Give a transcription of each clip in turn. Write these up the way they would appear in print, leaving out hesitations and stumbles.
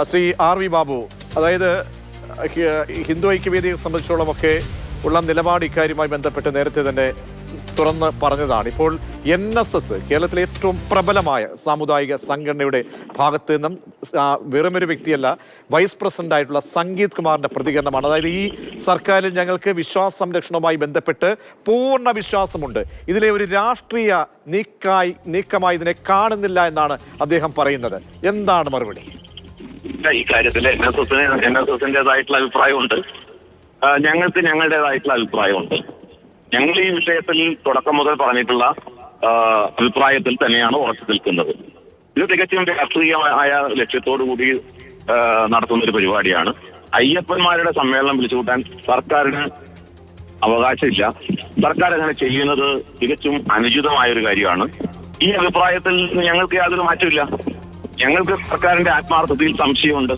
Shri R V Babu, അതായത് ഹിന്ദു ഐക്യവേദിയെ സംബന്ധിച്ചോളമൊക്കെ ഉള്ള നിലപാട് ഇക്കാര്യവുമായി ബന്ധപ്പെട്ട് നേരത്തെ തന്നെ തുറന്ന് പറഞ്ഞതാണ്. ഇപ്പോൾ NSS കേരളത്തിലെ ഏറ്റവും പ്രബലമായ സാമുദായിക സംഘടനയുടെ ഭാഗത്ത് നിന്നും വെറുമൊരു വ്യക്തിയല്ല, വൈസ് പ്രസിഡന്റ് ആയിട്ടുള്ള സംഗീത് കുമാറിന്റെ പ്രതികരണമാണ്. അതായത് ഈ സർക്കാരിൽ ഞങ്ങൾക്ക് വിശ്വാസ സംരക്ഷണവുമായി ബന്ധപ്പെട്ട് പൂർണ്ണ വിശ്വാസമുണ്ട്, ഇതിലെ ഒരു രാഷ്ട്രീയ നീക്കമായി ഇതിനെ കാണുന്നില്ല എന്നാണ് അദ്ദേഹം പറയുന്നത്. എന്താണ് മറുപടി? ഈ കാര്യത്തിൽ NSSന്റേതായിട്ടുള്ള അഭിപ്രായമുണ്ട്, ഞങ്ങൾക്ക് ഞങ്ങളുടേതായിട്ടുള്ള അഭിപ്രായമുണ്ട്. ഞങ്ങൾ ഈ വിഷയത്തിൽ തുടക്കം മുതൽ പറഞ്ഞിട്ടുള്ള അഭിപ്രായത്തിൽ തന്നെയാണ് ഉറച്ചു നിൽക്കുന്നത്. ഇത് തികച്ചും രാഷ്ട്രീയമായ ലക്ഷ്യത്തോടു കൂടി നടത്തുന്ന ഒരു പരിപാടിയാണ്. അയ്യപ്പന്മാരുടെ സമ്മേളനം വിളിച്ചുകൂട്ടാൻ സർക്കാരിന് അവകാശമില്ല. സർക്കാർ അങ്ങനെ ചെയ്യുന്നത് തികച്ചും അനുചിതമായ ഒരു കാര്യമാണ്. ഈ അഭിപ്രായത്തിൽ ഞങ്ങൾക്ക് യാതൊരു മാറ്റമില്ല. ഞങ്ങൾക്ക് സർക്കാരിന്റെ ആത്മാർത്ഥതയിൽ സംശയമുണ്ട്.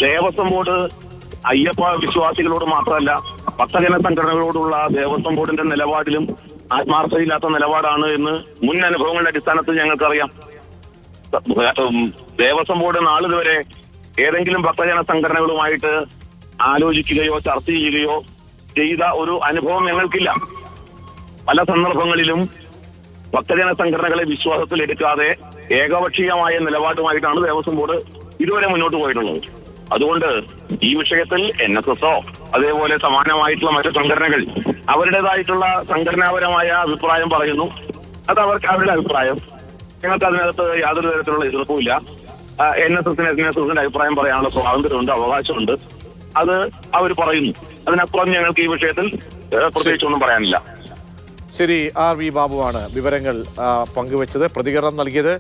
ദേവസ്വം ബോർഡ് അയ്യപ്പ വിശ്വാസികളോട് മാത്രമല്ല, ഭക്തജന സംഘടനകളോടുള്ള ദേവസ്വം ബോർഡിന്റെ നിലപാടിലും ആത്മാർത്ഥതയില്ലാത്ത നിലപാടാണ് എന്ന് മുൻ അനുഭവങ്ങളുടെ അടിസ്ഥാനത്തിൽ ഞങ്ങൾക്കറിയാം. ദേവസ്വം ബോർഡ് നാളിതുവരെ ഏതെങ്കിലും ഭക്തജന സംഘടനകളുമായിട്ട് ആലോചിക്കുകയോ ചർച്ച ചെയ്യുകയോ ചെയ്ത ഒരു അനുഭവം ഞങ്ങൾക്കില്ല. പല സന്ദർഭങ്ങളിലും ഭക്തജന സംഘടനകളെ വിശ്വാസത്തിൽ എടുക്കാതെ ഏകപക്ഷീയമായ നിലപാടുമായിട്ടാണ് ദേവസ്വം ബോർഡ് ഇതുവരെ മുന്നോട്ട് പോയിട്ടുള്ളത്. അതുകൊണ്ട് ഈ വിഷയത്തിൽ NSSO അതേപോലെ സമാനമായിട്ടുള്ള മറ്റു സംഘടനകൾ അവരുടേതായിട്ടുള്ള സംഘടനാപരമായ അഭിപ്രായം പറയുന്നു. അത് അവർക്ക് അവരുടെ അഭിപ്രായം. ഞങ്ങൾക്ക് അതിനകത്ത് യാതൊരു തരത്തിലുള്ള എതിർപ്പുമില്ല. NSSന്റെ അഭിപ്രായം പറയാനുള്ള സ്വാതന്ത്ര്യമുണ്ട്, അവകാശമുണ്ട്. അത് അവർ പറയുന്നു. അതിനപ്പുറം ഞങ്ങൾക്ക് ഈ വിഷയത്തിൽ പ്രത്യേകിച്ചൊന്നും പറയാനില്ല. ശരി, ആർ വി ബാബുവാണ് വിവരങ്ങൾ പങ്കുവച്ചത്, പ്രതികരണം നൽകിയത്.